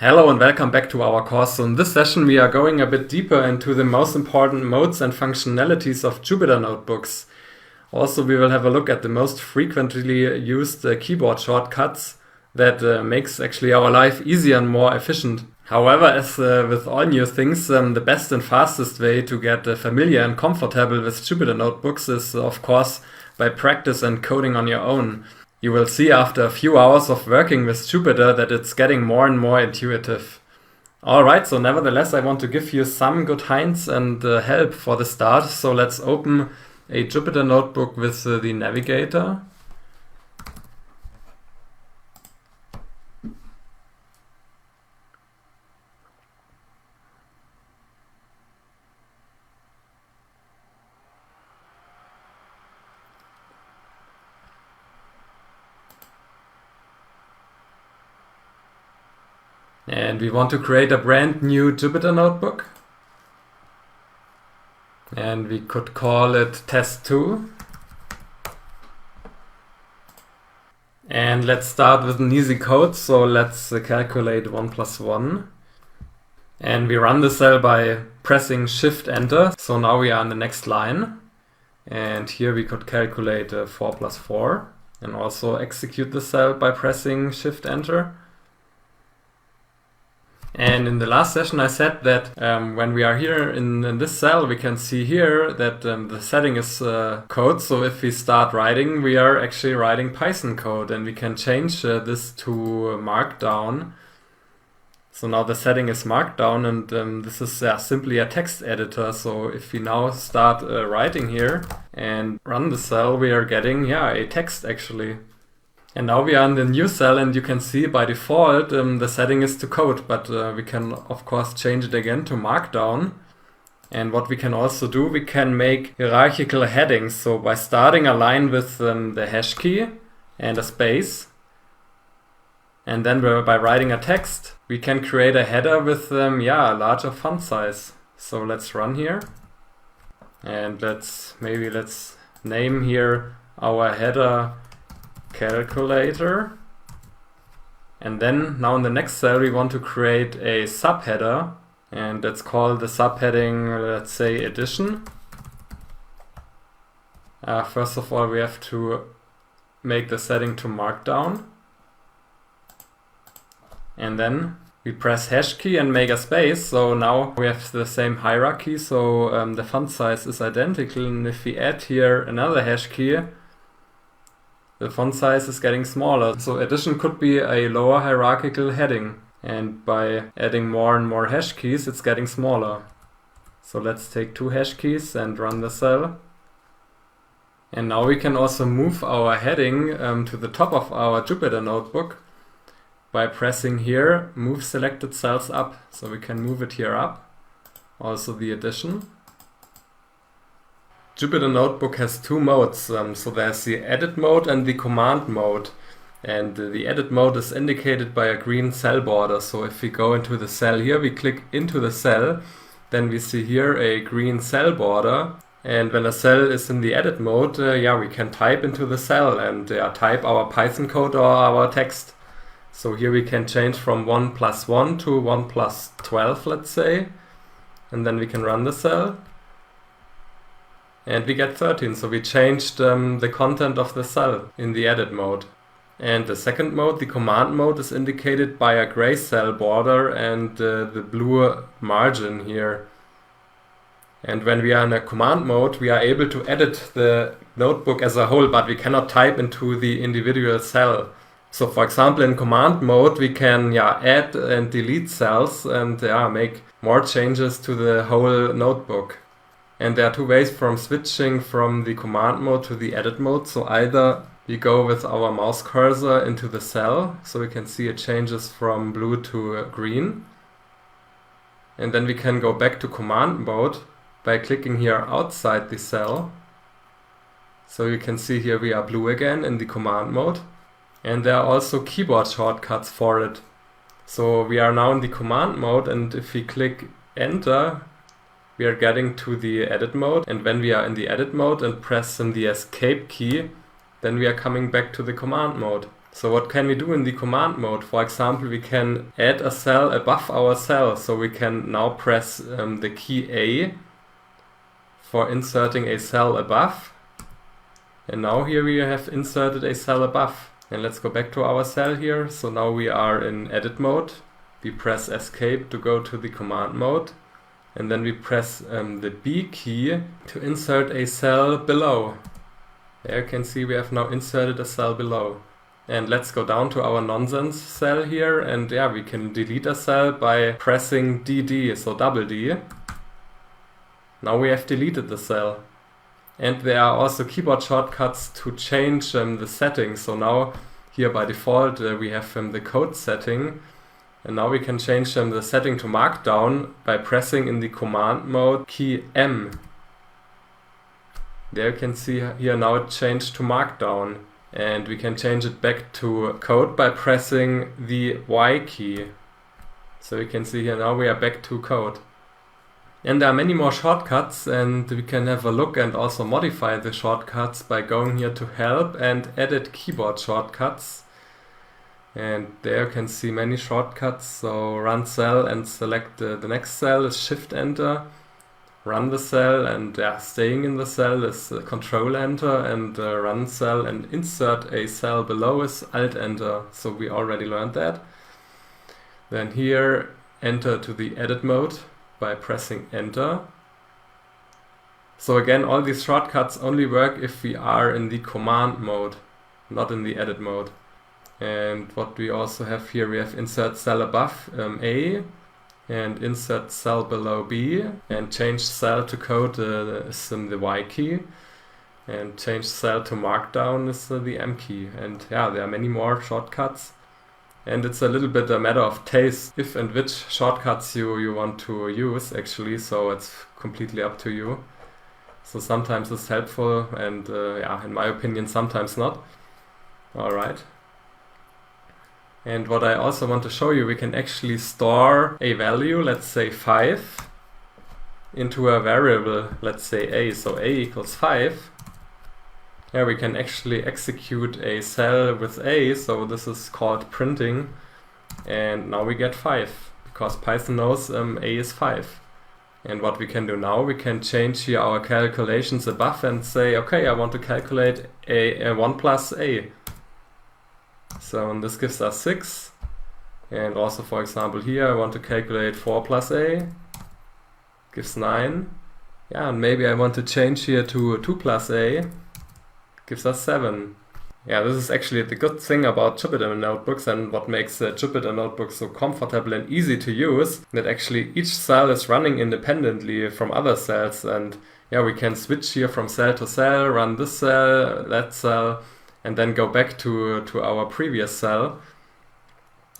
Hello and welcome back to our course. So in this session we are going a bit deeper into the most important modes and functionalities of Jupyter Notebooks. Also we will have a look at the most frequently used keyboard shortcuts that makes actually our life easier and more efficient. However, as with all new things, the best and fastest way to get familiar and comfortable with Jupyter Notebooks is of course by practice and coding on your own. You will see after a few hours of working with Jupyter that it's getting more and more intuitive. Alright, so nevertheless I want to give you some good hints and help for the start. So let's open a Jupyter Notebook with the navigator. And we want to create a brand new Jupyter Notebook. And we could call it test2. And let's start with an easy code. So let's calculate 1 plus 1. And we run the cell by pressing Shift Enter. So now we are on the next line. And here we could calculate 4 plus 4. And also execute the cell by pressing Shift Enter. And in the last session I said that when we are here in this cell, we can see here that the setting is code. So if we start writing, we are actually writing Python code, and we can change this to Markdown. So now the setting is Markdown, and this is simply a text editor. So if we now start writing here and run the cell, we are getting a text actually. And now we are in the new cell, and you can see by default the setting is to code, but we can of course change it again to Markdown. And what we can also do, we can make hierarchical headings. So by starting a line with the hash key and a space, and then by writing a text, we can create a header with a larger font size. So let's run here, and let's name here our header calculator. And then now in the next cell we want to create a subheader, and let's call the subheading, let's say, addition. First of all we have to make the setting to Markdown, and then we press hash key and make a space. So now we have the same hierarchy, so the font size is identical, and if we add here another hash key, the font size is getting smaller. So addition could be a lower hierarchical heading, and by adding more and more hash keys it's getting smaller. So let's take 2 hash keys and run the cell. And now we can also move our heading to the top of our Jupyter Notebook by pressing here move selected cells up. So we can move it here up, also the addition. Jupyter Notebook has 2 modes, so there's the edit mode and the command mode. And the edit mode is indicated by a green cell border. So if we go into the cell here, we click into the cell, then we see here a green cell border. And when a cell is in the edit mode, we can type into the cell and type our Python code or our text. So here we can change from 1 plus 1 to 1 plus 12, let's say. And then we can run the cell. And we get 13, so we changed the content of the cell in the edit mode. And the second mode, the command mode, is indicated by a gray cell border and the blue margin here. And when we are in a command mode, we are able to edit the notebook as a whole, but we cannot type into the individual cell. So for example, in command mode, we can add and delete cells and make more changes to the whole notebook. And there are 2 ways from switching from the command mode to the edit mode. So either we go with our mouse cursor into the cell, so we can see it changes from blue to green. And then we can go back to command mode by clicking here outside the cell. So you can see here we are blue again in the command mode. And there are also keyboard shortcuts for it. So we are now in the command mode, and if we click enter, we are getting to the edit mode, and when we are in the edit mode and press the escape key, then we are coming back to the command mode. So what can we do in the command mode? For example, we can add a cell above our cell. So we can now press the key A for inserting a cell above. And now here we have inserted a cell above. And let's go back to our cell here. So now we are in edit mode. We press escape to go to the command mode. And then we press the B key to insert a cell below. There you can see we have now inserted a cell below. And let's go down to our nonsense cell here, and yeah, we can delete a cell by pressing DD, so double D. Now we have deleted the cell. And there are also keyboard shortcuts to change the settings. So now here by default we have the code setting. And now we can change the setting to markdown by pressing in the command mode key M. There you can see here now it changed to markdown. And we can change it back to code by pressing the Y key. So you can see here now we are back to code. And there are many more shortcuts, and we can have a look and also modify the shortcuts by going here to help and edit keyboard shortcuts. And there you can see many shortcuts. So run cell and select the next cell is Shift Enter. Run the cell and staying in the cell is Control Enter, and run cell and insert a cell below is Alt Enter. So we already learned that. Then here enter to the edit mode by pressing enter. So again, all these shortcuts only work if we are in the command mode, not in the edit mode. And what we also have here, we have insert cell above A, and insert cell below B, and change cell to code is the Y key, and change cell to markdown is the M key. And yeah, there are many more shortcuts, and it's a little bit a matter of taste if and which shortcuts you want to use actually, so it's completely up to you. So sometimes it's helpful, and yeah, in my opinion sometimes not. Alright. And what I also want to show you, we can actually store a value, let's say 5, into a variable, let's say a. So a equals 5. Yeah, we can actually execute a cell with a, so this is called printing. And now we get 5, because Python knows a is 5. And what we can do now, we can change here our calculations above and say, okay, I want to calculate a 1 plus a. So and this gives us 6, and also for example here I want to calculate 4 plus a, gives 9. Yeah, and maybe I want to change here to 2 plus a, gives us 7. Yeah, this is actually the good thing about Jupyter Notebooks, and what makes Jupyter Notebooks so comfortable and easy to use, that actually each cell is running independently from other cells. And yeah, we can switch here from cell to cell, run this cell, that cell, and then go back to our previous cell.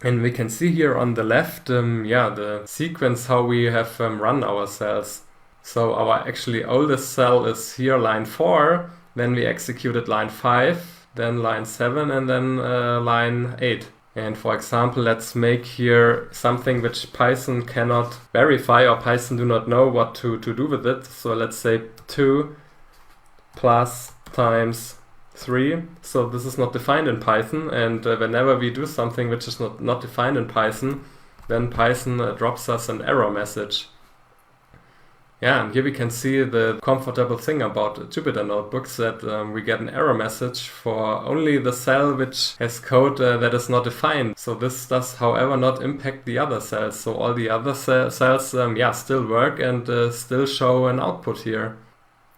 And we can see here on the left, yeah, the sequence how we have run our cells. So our actually oldest cell is here line 4, then we executed line 5, then line 7, and then line 8. And for example, let's make here something which Python cannot verify, or Python do not know what to do with it. So let's say 2 plus times 3. So this is not defined in Python, and whenever we do something which is not defined in Python, then Python drops us an error message. Yeah, and here we can see the comfortable thing about Jupyter Notebooks, that we get an error message for only the cell which has code that is not defined. So this does, however, not impact the other cells. So all the other cells yeah, still work and still show an output here.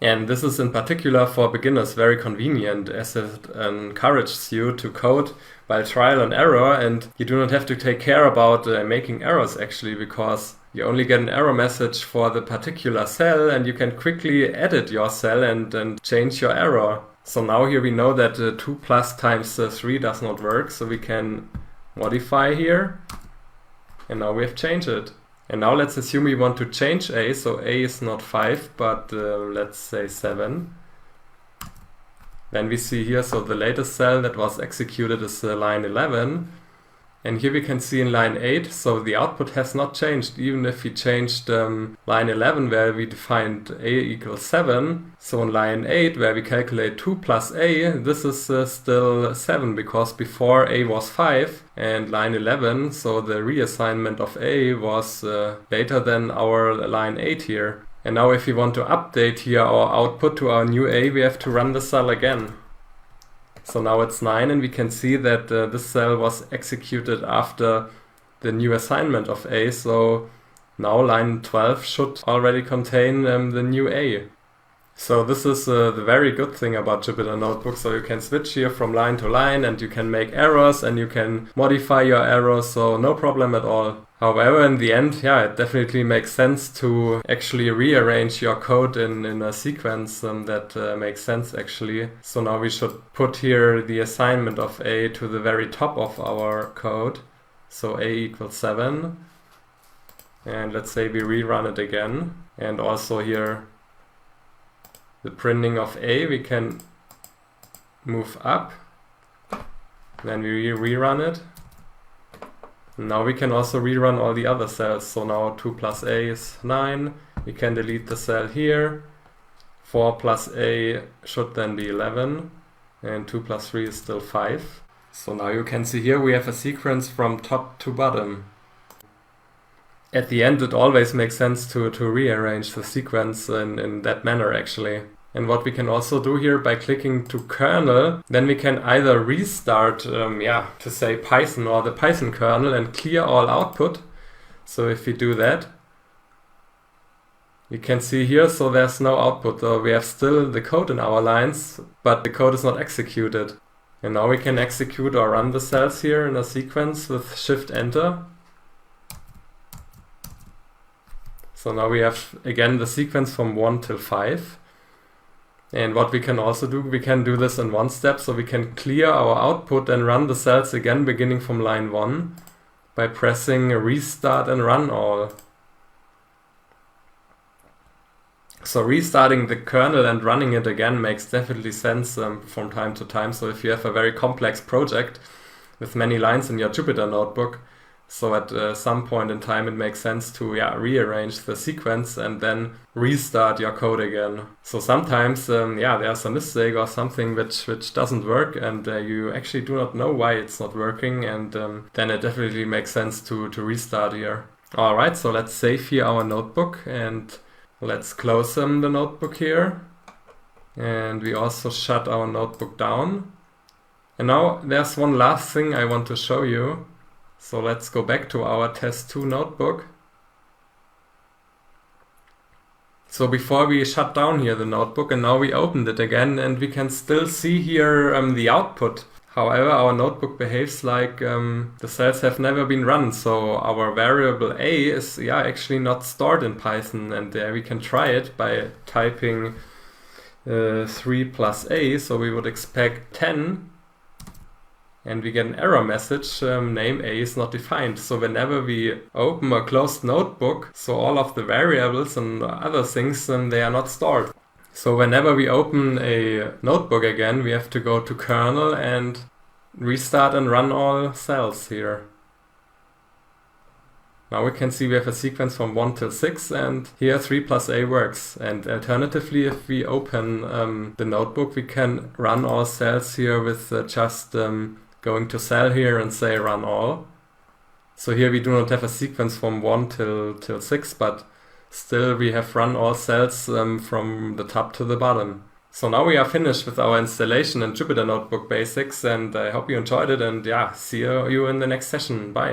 And this is in particular for beginners very convenient, as it encourages you to code by trial and error, and you do not have to take care about making errors actually, because you only get an error message for the particular cell, and you can quickly edit your cell and change your error. So now here we know that 2 plus times 3 does not work, so we can modify here, and now we have changed it. And now let's assume we want to change a, so a is not 5, but let's say 7. Then we see here, so the latest cell that was executed is line 11. And here we can see in line 8, so the output has not changed, even if we changed line 11 where we defined a equals 7. So in line 8 where we calculate 2 plus a, this is still 7 because before a was 5, and line 11, so the reassignment of a was later than our line 8 here. And now if we want to update here our output to our new a, we have to run the cell again. So now it's 9 and we can see that this cell was executed after the new assignment of a, so now line 12 should already contain the new a. So this is the very good thing about Jupyter Notebook, so you can switch here from line to line and you can make errors and you can modify your errors, so no problem at all. However, in the end, yeah, it definitely makes sense to actually rearrange your code in a sequence that makes sense actually. So now we should put here the assignment of a to the very top of our code. So a equals 7. And let's say we rerun it again. And also here the printing of a, we can move up. Then we rerun it. Now we can also rerun all the other cells. So now 2 plus a is 9. We can delete the cell here. 4 plus a should then be 11. And 2 plus 3 is still 5. So now you can see here we have a sequence from top to bottom. At the end it always makes sense to rearrange the sequence in that manner actually. And what we can also do here by clicking to kernel, then we can either restart, to say Python or the Python kernel and clear all output. So if we do that, you can see here, so there's no output. So we have still the code in our lines, but the code is not executed. And now we can execute or run the cells here in a sequence with Shift Enter. So now we have again the sequence from 1 till 5. And what we can also do, we can do this in one step, so we can clear our output and run the cells again beginning from line 1 by pressing restart and run all. So restarting the kernel and running it again makes definitely sense from time to time. So if you have a very complex project with many lines in your Jupyter Notebook, so at some point in time it makes sense to rearrange the sequence and then restart your code again. So sometimes there's a mistake or something which doesn't work and you actually do not know why it's not working, and then it definitely makes sense to restart here. Alright, so let's save here our notebook and let's close the notebook here. And we also shut our notebook down. And now there's one last thing I want to show you. So let's go back to our test2 notebook. So before we shut down here the notebook, and now we opened it again and we can still see here the output. However, our notebook behaves like the cells have never been run. So our variable a is actually not stored in Python, and we can try it by typing 3 plus a. So we would expect 10. And we get an error message, name a is not defined. So whenever we open a closed notebook, so all of the variables and other things, they are not stored. So whenever we open a notebook again, we have to go to kernel and restart and run all cells here. Now we can see we have a sequence from 1 till 6, and here 3 plus a works. And alternatively, if we open the notebook, we can run all cells here with just going to cell here and say run all. So here we do not have a sequence from 1 till 6, but still we have run all cells from the top to the bottom. So now we are finished with our installation in Jupyter Notebook Basics, and I hope you enjoyed it, and see you in the next session. Bye.